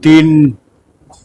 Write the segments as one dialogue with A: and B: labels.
A: 3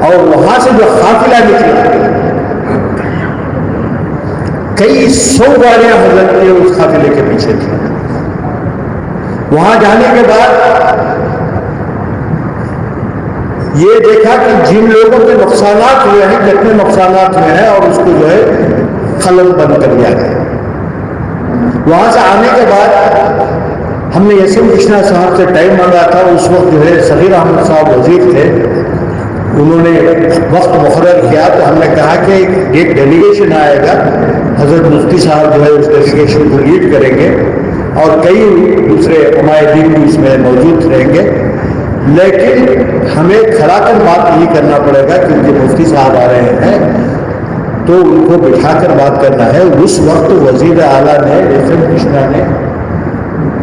B: اور وہاں سے جو قافلہ نکلا کئی 100 گاڑیاں حضرت کے اس قافلے کے پیچھے تھی. وہاں جانے کے بعد یہ دیکھا کہ جن لوگوں کے نقصانات ہوئے ہیں جتنے نقصانات ہوئے ہیں اور اس کو جو ہے قلم بند کر دیا گیا. وہاں سے آنے کے بعد ہم نے یسیم کرشنا صاحب سے ٹائم مانگا تھا. اس وقت جو ہے صغیر احمد صاحب وزیر تھے, انہوں نے وقت مقرر کیا تو ہم نے کہا کہ ایک ڈیلیگیشن آئے گا, حضرت مفتی صاحب جو ہے اس ڈیلیگیشن کو لیڈ کریں گے اور کئی دوسرے عمائدین بھی اس میں موجود رہیں گے, لیکن ہمیں کھڑا کر بات نہیں کرنا پڑے گا کیونکہ مفتی صاحب آ رہے ہیں تو ان کو بٹھا کر بات کرنا ہے. اس وقت وزیر اعلیٰ نے یسیم کرشنا نے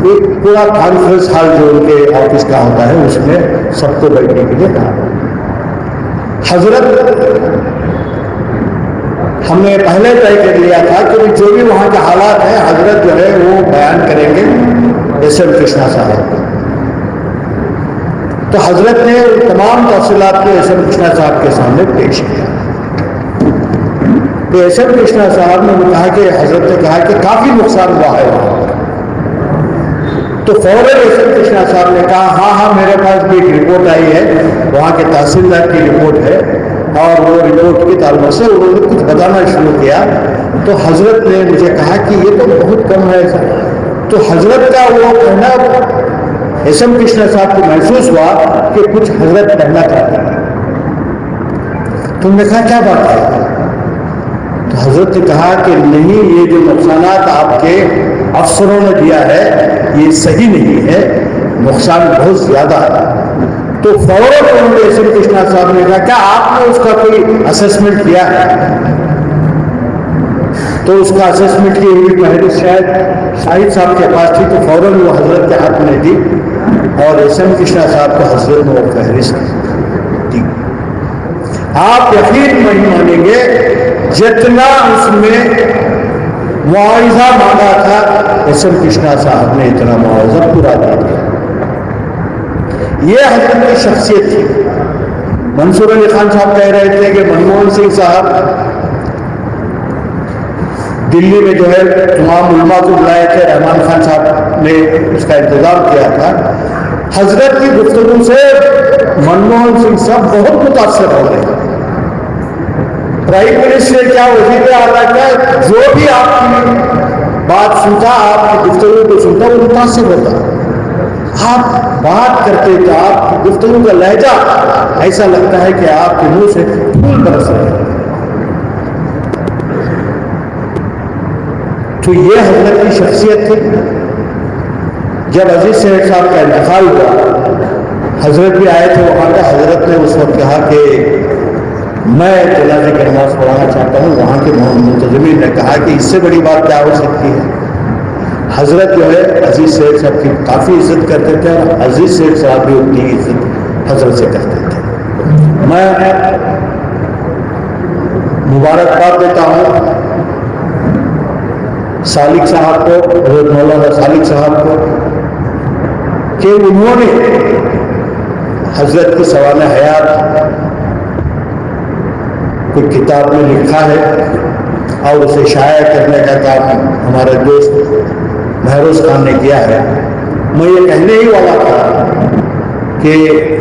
B: ایک پورا کانفرنس ہال جو ان کے آفس کا ہوتا ہے اس میں سب کو بیٹھنے کے لیے کہا. حضرت ہم نے پہلے طے کر لیا تھا کہ جو بھی وہاں کے حالات ہیں حضرت جو ہے وہ بیان کریں گے یسیم کرشنا صاحب. تو حضرت نے تمام تفصیلات کو یسیم کرشنا صاحب کے سامنے پیش کیا. تو یسیم کرشنا صاحب نے کہا کہ حضرت نے کہا کہ کافی نقصان ہوا ہے وہاں. تو فوراً یسیم کرشنا صاحب نے کہا ہاں میرے پاس بھی ایک رپورٹ آئی ہے, وہاں کے تحصیلدار کی رپورٹ ہے اور وہ رپورٹ کے تعلق سے انہوں نے کچھ بتانا شروع کیا. تو حضرت نے مجھے کہا کہ یہ تو بہت کم ہے ایسا. تو حضرت کا وہ کہنا یسیم کرشنا صاحب کو محسوس ہوا کہ کچھ حضرت کہنا چاہتے ہیں. تم نے کہا کیا بات ہے؟ تو حضرت نے کہا کہ نہیں, یہ جو نقصانات آپ کے افسروں نے دیا ہے یہ صحیح نہیں ہے, نقصان بہت زیادہ ہے. تو فوراً انہوں نے یسیم کرشنا صاحب نے کہا کیا آپ نے اس کا کوئی اسسمنٹ کیا ہے؟ تو اس کا اسسمنٹ کی ہوئی فہرست شاید شاہد صاحب کے پاس تھی, تو فوراً وہ حضرت کے ہاتھ میں دی اور یسیم کرشنا صاحب کو حضرت نے وہ فہرست دی. آپ یقین نہیں مانیں گے جتنا اس میں معاوضہ مانگا تھا یسیم کرشنا صاحب نے اتنا معاوضہ پورا دے دیا. یہ حضرت کی شخصیت تھی. منصور علی خان صاحب کہہ رہے تھے کہ منموہن سنگھ صاحب دلی میں جو ہے تمام علماء کو بلائے تھے, رحمان خان صاحب نے اس کا انتظام کیا تھا. حضرت کی گفتگو سے منموہن سنگھ صاحب بہت متاثر ہو گئے. پرائم منسٹر کیا وزیر اعلیٰ کیا جو بھی آپ کی بات سنتا, آپ کی گفتگو کو سنتا, وہ متاثر ہوتا. آپ بات کرتے تو آپ کی گفتگو کا لہجہ ایسا لگتا ہے کہ آپ کے منہ سے پھول برس رہے ہیں. تو یہ حضرت کی شخصیت تھی. جب عزیز سیٹھ صاحب کا انتقال ہوا, حضرت بھی آئے تھے وہاں کا. حضرت نے اس وقت کہا کہ میں جنازے کی نماز پڑھانا چاہتا ہوں. وہاں کے منتظمین نے کہا کہ اس سے بڑی بات کیا ہو سکتی ہے. حضرت جو ہے عزیز سیٹھ صاحب کی کافی عزت کرتے تھے اور عزیز سیٹھ صاحب بھی اتنی عزت حضرت سے کرتے تھے. میں مبارکباد دیتا ہوں سالک صاحب کو, حضرت مولانا سالک صاحب کو, کہ انہوں نے حضرت کی سوانح حیات کوئی کتاب میں لکھا ہے اور اسے شائع کرنے کا کام ہمارے دوست مہروز خان نے کیا ہے. میں یہ کہنے ہی والا تھا کہ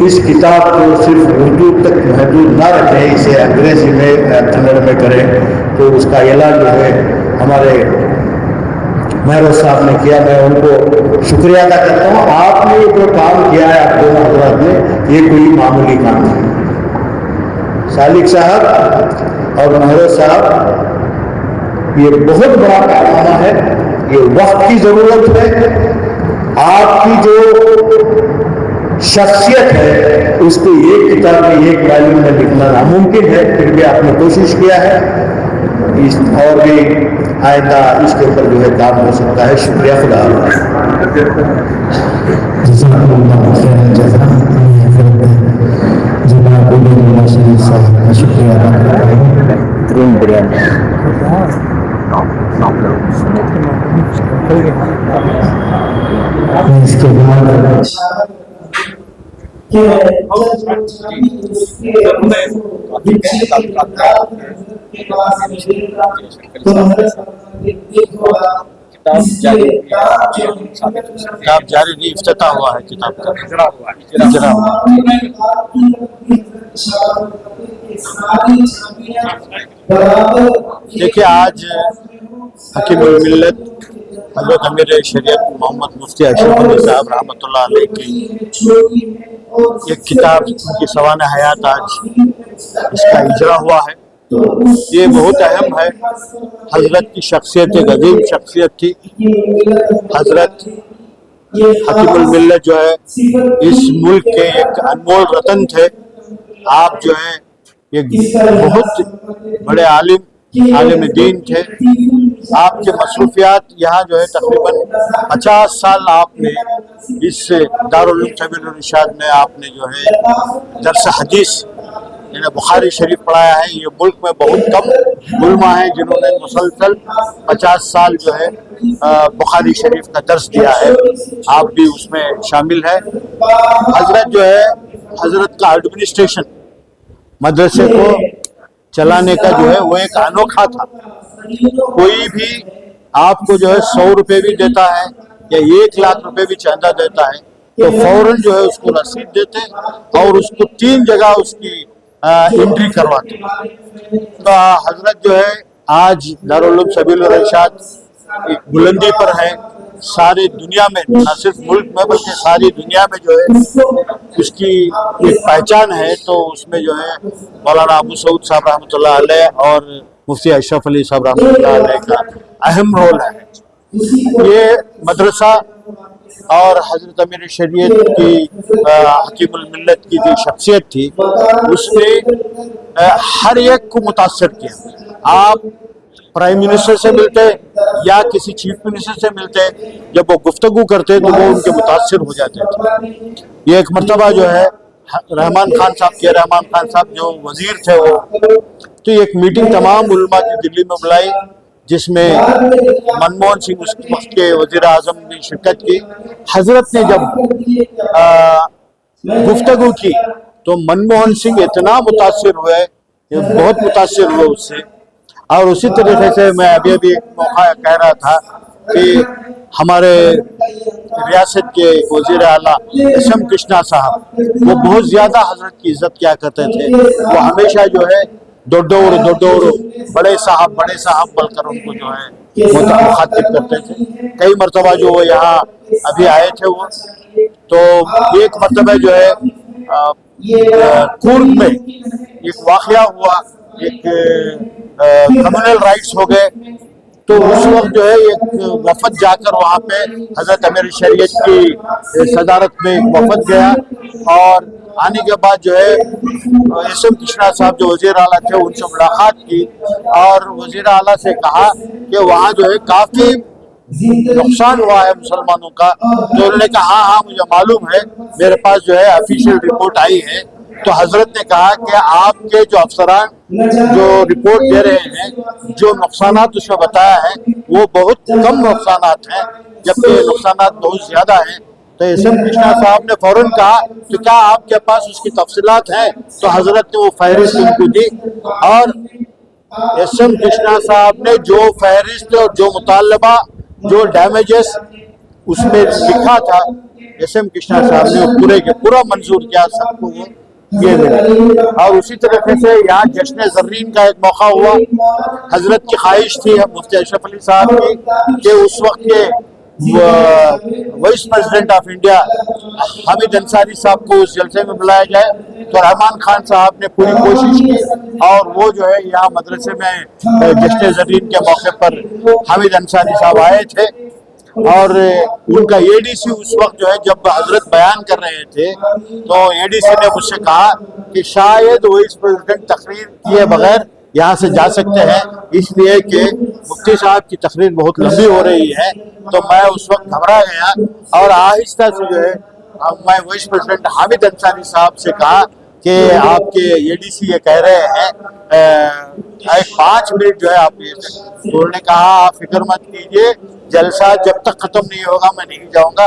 B: اس کتاب کو صرف اردو تک محدود نہ رکھیں, اسے انگریزی میں کنڑ میں کریں. تو اس کا اعلان جو ہے ہمارے مہروز صاحب نے کیا. میں ان کو شکریہ ادا کرتا ہوں. آپ نے جو کام کیا ہے آپ دونوں حضرات نے, یہ کوئی معمولی کام نہیں. سالک صاحب اور مہروز صاحب یہ بہت بڑا کارنامہ ہے. یہ وقت کی ضرورت ہے. آپ کی جو شخصیت ہے اس کو ایک کتاب میں ایک والیوم میں لکھنا ناممکن ہے, پھر بھی آپ نے کوشش کیا ہے. اور بھی آئندہ اس کے اوپر جو ہے کام ہو سکتا ہے. شکریہ. خدا
C: شکریہ ادا اس کے بعد
A: کتاب جاری نہیں، افتتاح ہوا ہے کتاب کا، اجرا ہوا دیکھیے آج حکیم الملت حضرت امیر شریعت محمد مفتی اشرف علی صاحب رحمۃ اللہ علیہ کی ایک کتاب کی سوانح حیات آج اس کا اجرا ہوا ہے. یہ بہت اہم ہے. حضرت کی شخصیت ایک عظیم شخصیت تھی. حضرت حکیم الملت جو ہے اس ملک کے ایک انمول رتن تھے. آپ جو ہے ایک بہت بڑے عالم دین تھے. آپ کے مصروفیات یہاں جو ہے تقریباً 50 سال آپ نے اس دارالعلوم سبیل الرشاد میں آپ نے جو ہے درس حدیث یعنی بخاری شریف پڑھایا ہے. یہ ملک میں بہت کم علماء ہیں جنہوں نے مسلسل 50 سال جو ہے بخاری شریف کا درس دیا ہے. آپ بھی اس میں شامل ہے. حضرت جو ہے حضرت کا ایڈمنسٹریشن مدرسے کو چلانے کا جو ہے وہ ایک انوکھا تھا. کوئی بھی آپ کو جو ہے 100 روپے بھی دیتا ہے یا 1 لاکھ روپے بھی چندہ دیتا ہے تو فوراً جو ہے اس کو رسید دیتے اور اس کو 3 جگہ اس کی انٹری کرواتے. تو حضرت جو ہے آج دارالعلوم سبیل الرشاد ایک بلندی پر ہے. ساری دنیا میں نہ صرف ملک میں بلکہ ساری دنیا میں جو ہے اس کی ایک پہچان ہے. تو اس میں جو ہے مولانا ابو سعود صاحب رحمۃ اللہ علیہ اور مفتی اشرف علی صاحب رحمۃ اللہ علیہ کا اہم رول ہے. یہ مدرسہ اور حضرت امیر شریعت کی حکیم الملت کی جو شخصیت تھی اس نے ہر ایک کو متاثر کیا. آپ پرائم منسٹر سے ملتے یا کسی چیف منسٹر سے ملتے، جب وہ گفتگو کرتے تو وہ ان کے متاثر ہو جاتے تھے. یہ ایک مرتبہ جو ہے رحمان خان صاحب جو وزیر تھے وہ تو ایک میٹنگ تمام علماء کی دلی میں بلائی جس میں منموہن سنگھ اس وقت کے وزیر اعظم نے شرکت کی. حضرت نے جب گفتگو کی تو منموہن سنگھ اتنا متاثر ہوئے، بہت متاثر ہوئے اس سے. اور اسی طریقے سے میں ابھی ایک موقع کہہ رہا تھا کہ ہمارے ریاست کے وزیر اعلیٰ ایس ایم کرشنا صاحب وہ بہت زیادہ حضرت کی عزت کیا کرتے تھے. وہ ہمیشہ جو ہے دوڈور بڑے صاحب بول کر ان کو جو ہے مخاطب کرتے تھے. کئی مرتبہ جو وہ یہاں ابھی آئے تھے وہ تو ایک مرتبہ جو ہے کورگ میں ایک واقعہ ہوا، ایک کمیونل رائٹس ہو گئے. تو اس وقت جو ہے ایک وفد جا کر وہاں پہ حضرت امیر شریعت کی صدارت میں ایک وفد گیا اور آنے کے بعد جو ہے ایس ایم کرشنا صاحب جو وزیر اعلیٰ تھے ان سے ملاقات کی اور وزیر اعلیٰ سے کہا کہ وہاں جو ہے کافی نقصان ہوا ہے مسلمانوں کا. تو انہوں نے کہا ہاں مجھے معلوم ہے، میرے پاس جو ہے آفیشیل رپورٹ آئی ہے. تو حضرت نے کہا کہ آپ کے جو افسران جو رپورٹ دے رہے ہیں جو نقصانات اس میں بتایا ہے وہ بہت کم نقصانات ہیں جبکہ نقصانات بہت زیادہ ہیں. تو ایس ایم کرشنا صاحب نے فوراً کہا کہ کیا آپ کے پاس اس کی تفصیلات ہیں؟ تو حضرت نے وہ فہرست ان کو دی اور ایس ایم کرشنا صاحب نے جو فہرست اور جو مطالبہ جو ڈیمیجز اس میں لکھا تھا ایس ایم کرشنا صاحب نے پورے کے پورا منظور کیا سب کو یہ ملا. اور اسی طریقے سے یہاں جشن زرین کا ایک موقع ہوا. حضرت کی خواہش تھی مفتی اشرف علی صاحب کی کہ اس وقت کے vice president of India Hamid Ansari صاحب کو اس جلسے میں بلایا جائے. تو رحمان خان صاحب نے پوری کوشش کی اور وہ جو ہے یہاں مدرسے میں جشن زرین کے موقع پر حامد انصاری صاحب آئے تھے اور ان کا اے ڈی سی اس وقت جو ہے جب حضرت بیان کر رہے تھے تو اے ڈی سی نے مجھ سے کہا کہ شاید وائس پریزیڈنٹ تقریر کیے بغیر یہاں سے جا سکتے ہیں اس لیے کہ مفتی صاحب کی تقریر بہت لمبی ہو رہی ہے. تو میں اس وقت گھبرا گیا اور آہستہ سے جو ہے میں وائس پریزیڈنٹ حامد انصاری صاحب سے کہا کہ آپ کے اے ڈی سی یہ کہہ رہے ہیں 5 منٹ جو ہے آپ یہ. تو انہوں نے کہا آپ فکر مت کیجیے، جلسہ جب تک ختم نہیں ہوگا میں نہیں جاؤں گا.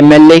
D: MLA